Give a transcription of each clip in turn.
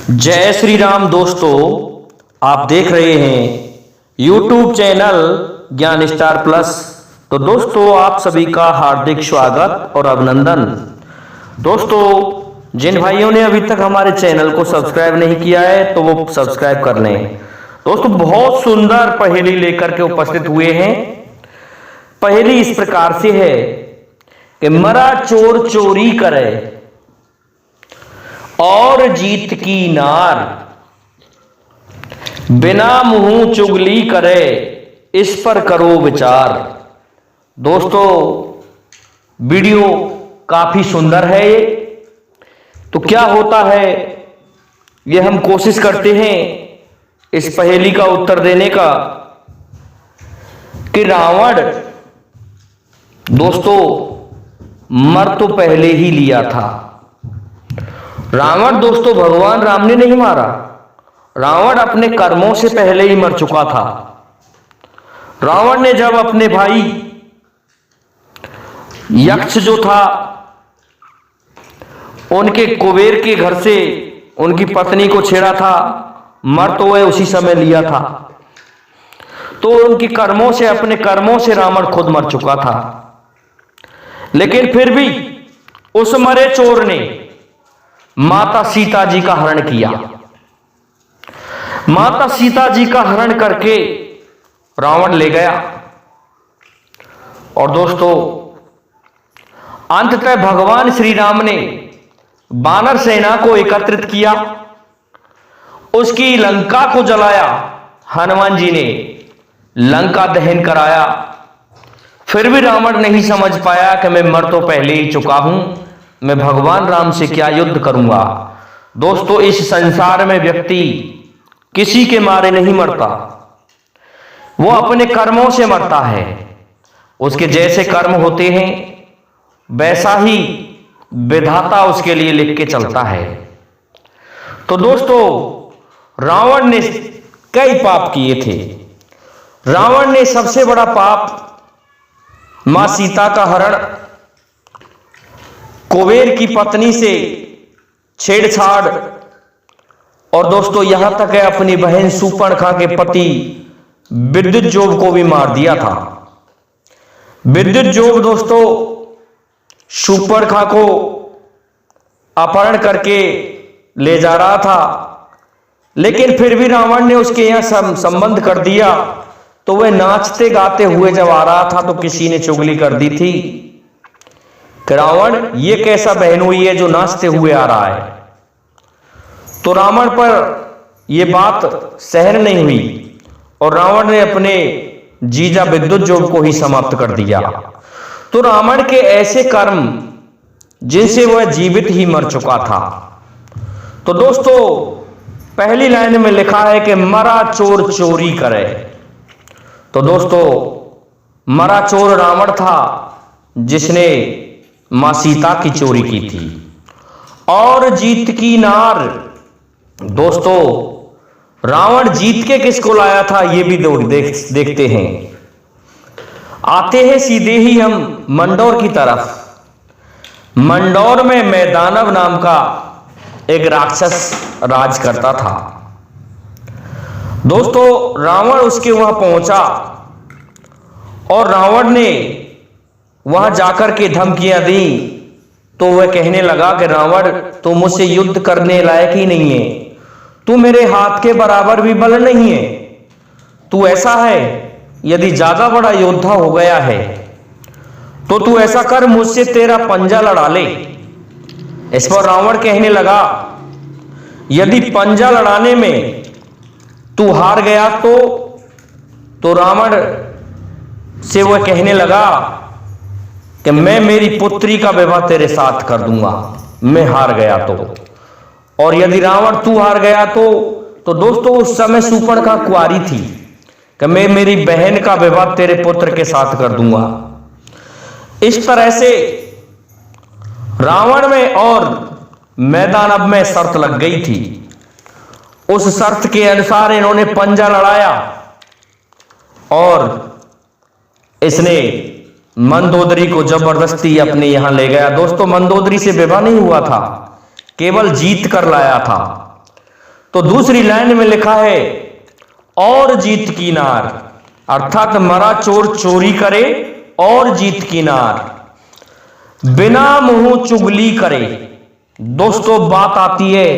जय श्री राम दोस्तों, आप देख रहे हैं YouTube चैनल ज्ञान स्टार प्लस। तो दोस्तों, आप सभी का हार्दिक स्वागत और अभिनंदन। दोस्तों, जिन भाइयों ने अभी तक हमारे चैनल को सब्सक्राइब नहीं किया है तो वो सब्सक्राइब कर लें। दोस्तों, बहुत सुंदर पहेली लेकर के उपस्थित हुए हैं। पहेली इस प्रकार से है कि मरा चोर चोरी करे और जीत की नार, बिना मुंह चुगली करे इस पर करो विचार। दोस्तों, वीडियो काफी सुंदर है ये। तो क्या होता है, ये हम कोशिश करते हैं इस पहेली का उत्तर देने का कि रावण दोस्तों मर तो पहले ही लिया था। रावण दोस्तों भगवान राम ने नहीं मारा, रावण अपने कर्मों से पहले ही मर चुका था। रावण ने जब अपने भाई यक्ष जो था उनके कुबेर के घर से उनकी पत्नी को छेड़ा था, मर तो वह उसी समय लिया था। तो उनके कर्मों से, अपने कर्मों से रावण खुद मर चुका था। लेकिन फिर भी उस मरे चोर ने माता सीता जी का हरण किया। माता सीता जी का हरण करके रावण ले गया। और दोस्तों, अंततः भगवान श्री राम ने वानर सेना को एकत्रित किया, उसकी लंका को जलाया। हनुमान जी ने लंका दहन कराया। फिर भी रावण नहीं समझ पाया कि मैं मर तो पहले ही चुका हूं, मैं भगवान राम से क्या युद्ध करूंगा। दोस्तों, इस संसार में व्यक्ति किसी के मारे नहीं मरता, वो अपने कर्मों से मरता है। उसके जैसे कर्म होते हैं वैसा ही विधाता उसके लिए लिख के चलता है। तो दोस्तों, रावण ने कई पाप किए थे। रावण ने सबसे बड़ा पाप मां सीता का हरण, कुबेर की पत्नी से छेड़छाड़, और दोस्तों यहां तक है अपनी बहन शूर्पणखा के पति विद्युज्योत को भी मार दिया था। विद्युज्योत दोस्तों शूर्पणखा को अपहरण करके ले जा रहा था, लेकिन फिर भी रावण ने उसके यहां संबंध कर दिया। तो वह नाचते गाते हुए जब आ रहा था तो किसी ने चुगली कर दी थी कि रावण ये कैसा बहन हुई है जो नाचते हुए आ रहा है। तो रावण पर यह बात सहन नहीं हुई और रावण ने अपने जीजा विद्युज्योत को ही समाप्त कर दिया। तो रावण के ऐसे कर्म जिनसे वह जीवित ही मर चुका था। तो दोस्तों, पहली लाइन में लिखा है कि मरा चोर चोरी करे। तो दोस्तों, मरा चोर रावण था जिसने मां सीता की चोरी की थी। और जीत की नार, दोस्तों रावण जीत के किसको लाया था ये भी देखते हैं। आते हैं सीधे ही हम मंदौर की तरफ। मंदौर में मैदानव नाम का एक राक्षस राज करता था। दोस्तों, रावण उसके वहां पहुंचा और रावण ने वहां जाकर के धमकियां दी। तो वह कहने लगा कि रावण, तू मुझसे युद्ध करने लायक ही नहीं है, तू मेरे हाथ के बराबर भी बल नहीं है। तू ऐसा है, यदि ज्यादा बड़ा योद्धा हो गया है तो तू ऐसा कर, मुझसे तेरा पंजा लड़ा ले। इस पर रावण कहने लगा, यदि पंजा लड़ाने में तू हार गया तो रावण से वह कहने लगा कि मैं मेरी पुत्री का विवाह तेरे साथ कर दूंगा, मैं हार गया तो। और यदि रावण तू हार गया तो दोस्तों उस समय शूर्पणखा कुंवारी थी कि मैं मेरी बहन का विवाह तेरे पुत्र के साथ कर दूंगा। इस तरह से रावण में और मैदानव में शर्त लग गई थी। उस शर्त के अनुसार इन्होंने पंजा लड़ाया और इसने मंदोदरी को जबरदस्ती अपने यहां ले गया। दोस्तों, मंदोदरी से विवाह नहीं हुआ था, केवल जीत कर लाया था। तो दूसरी लाइन में लिखा है और जीत की नार, अर्थात मरा चोर चोरी करे और जीत की नार, बिना मुंह चुगली करे। दोस्तों बात आती है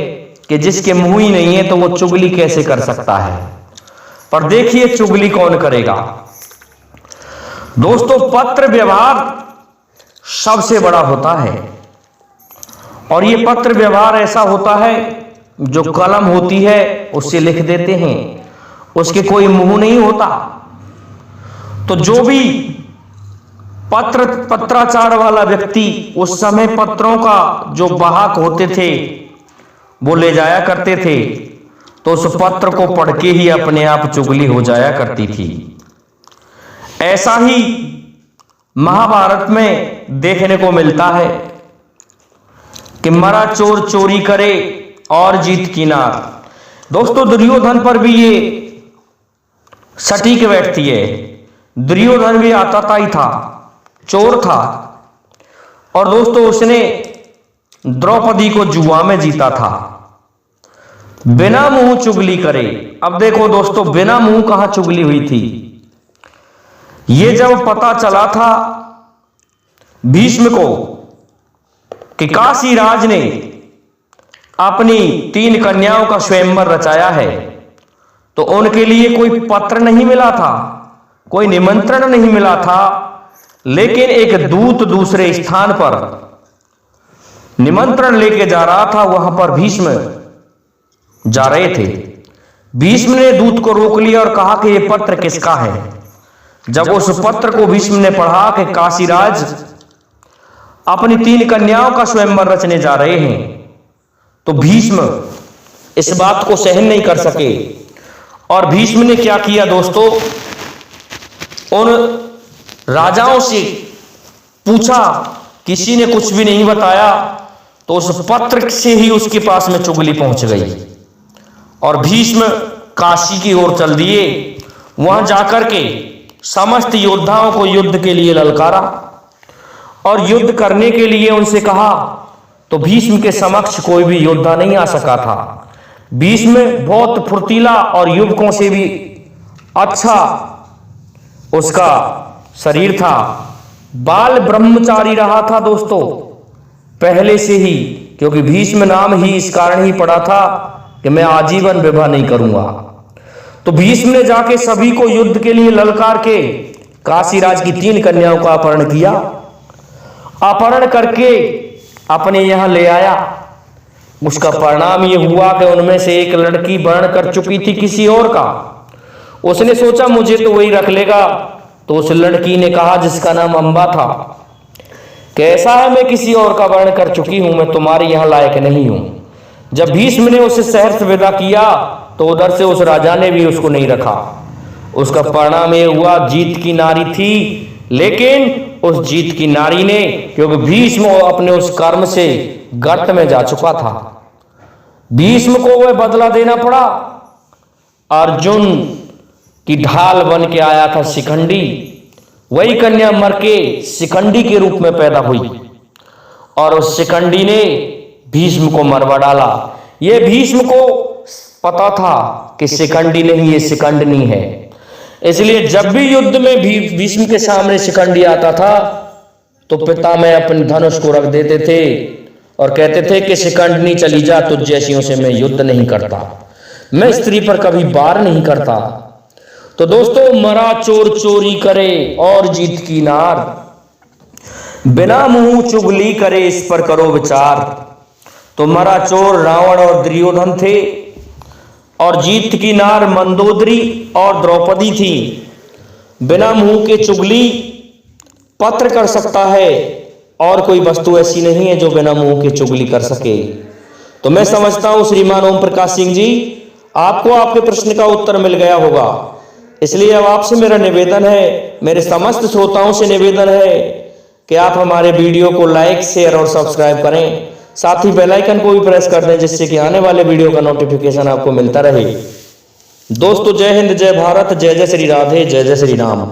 कि जिसके मुंह ही नहीं है तो वो चुगली कैसे कर सकता है। पर देखिए चुगली कौन करेगा। दोस्तों पत्र व्यवहार सबसे बड़ा होता है और ये पत्र व्यवहार ऐसा होता है जो कलम होती है उससे लिख देते हैं, उसके कोई मुंह नहीं होता। तो जो भी पत्राचार वाला व्यक्ति उस समय पत्रों का जो वाहक होते थे वो ले जाया करते थे, तो उस पत्र को पढ़ के ही अपने आप चुगली हो जाया करती थी। ऐसा ही महाभारत में देखने को मिलता है कि मरा चोर चोरी करे और जीत की नार। दोस्तों दुर्योधन पर भी ये सटीक बैठती है। दुर्योधन भी आताता ही था, चोर था, और दोस्तों उसने द्रौपदी को जुआ में जीता था। बिना मुंह चुगली करे। अब देखो दोस्तों बिना मुंह कहां चुगली हुई थी। ये जब पता चला था भीष्म को कि काशीराज ने अपनी 3 कन्याओं का स्वयंवर रचाया है, तो उनके लिए कोई पत्र नहीं मिला था, कोई निमंत्रण नहीं मिला था, लेकिन एक दूत दूसरे स्थान पर निमंत्रण लेके जा रहा था। वहां पर भीष्म जा रहे थे। भीष्म ने दूत को रोक लिया और कहा कि यह पत्र किसका है। जब उस पत्र को भीष्म ने पढ़ा कि काशीराज अपनी 3 कन्याओं का स्वयंवर रचने जा रहे हैं, तो भीष्म इस बात को सहन नहीं कर सके। और भीष्म ने क्या किया दोस्तों, उन राजाओं से पूछा, किसी ने कुछ भी नहीं बताया, तो उस पत्र से ही उसके पास में चुगली पहुंच गई और भीष्म काशी की ओर चल दिए। वहां जाकर के समस्त योद्धाओं को युद्ध के लिए ललकारा और युद्ध करने के लिए उनसे कहा, तो भीष्म के समक्ष कोई भी योद्धा नहीं आ सका था। भीष्म बहुत फुर्तीला और युवकों से भी अच्छा उसका शरीर था, बाल ब्रह्मचारी रहा था दोस्तों पहले से ही, क्योंकि भीष्म नाम ही इस कारण ही पड़ा था कि मैं आजीवन विवाह नहीं करूंगा। तो भीष्म ने जाके सभी को युद्ध के लिए ललकार के काशीराज की 3 कन्याओं का अपहरण किया, अपहरण करके अपने यहां ले आया। उसका परिणाम यह हुआ कि उनमें से एक लड़की वर्ण कर चुकी थी किसी और का। उसने सोचा मुझे तो वही रख लेगा, तो उस लड़की ने कहा जिसका नाम अंबा था, कैसा है मैं किसी और का वर्ण कर चुकी हूं, मैं तुम्हारे यहां लायक नहीं हूं। जब भीष्म ने उसे शहर से विदा किया तो उधर से उस राजा ने भी उसको नहीं रखा। उसका परिणाम यह हुआ, जीत की नारी थी, लेकिन उस जीत की नारी ने, क्योंकि भीष्म अपने उस कर्म से गर्त में जा चुका था, भीष्म को वह बदला देना पड़ा। अर्जुन की ढाल बन के आया था शिखंडी, वही कन्या मर के शिखंडी के रूप में पैदा हुई और उस शिखंडी ने भीष्म को मरवा डाला। यह भीष्म को पता था कि शिखंडी नहीं, ये शिखंडनी है। इसलिए जब भी युद्ध में भीष्म के सामने शिखंडी आता था तो पिता में अपने धनुष को रख देते थे और कहते थे कि शिखंडनी चली जा, तुझ जैसियों से मैं युद्ध नहीं करता, मैं स्त्री पर कभी वार नहीं करता। तो दोस्तों मरा चोर चोरी करे और जीत की नार, बिना मुंह चुगली करे इस पर करो विचार। तो मरा चोर रावण और दुर्योधन थे और जीत की नार मंदोदरी और द्रौपदी थी। बिना मुंह के चुगली पत्र कर सकता है और कोई वस्तु ऐसी नहीं है जो बिना मुंह के चुगली कर सके। तो मैं समझता हूं श्रीमान ओम प्रकाश सिंह जी, आपको आपके प्रश्न का उत्तर मिल गया होगा। इसलिए अब आपसे मेरा निवेदन है, मेरे समस्त श्रोताओं से निवेदन है कि आप हमारे वीडियो को लाइक, शेयर और सब्सक्राइब करें, साथ ही बेल आइकन को भी प्रेस कर दें जिससे कि आने वाले वीडियो का नोटिफिकेशन आपको मिलता रहे। दोस्तों जय हिंद, जय भारत, जय जय श्री राधे, जय जय श्री राम।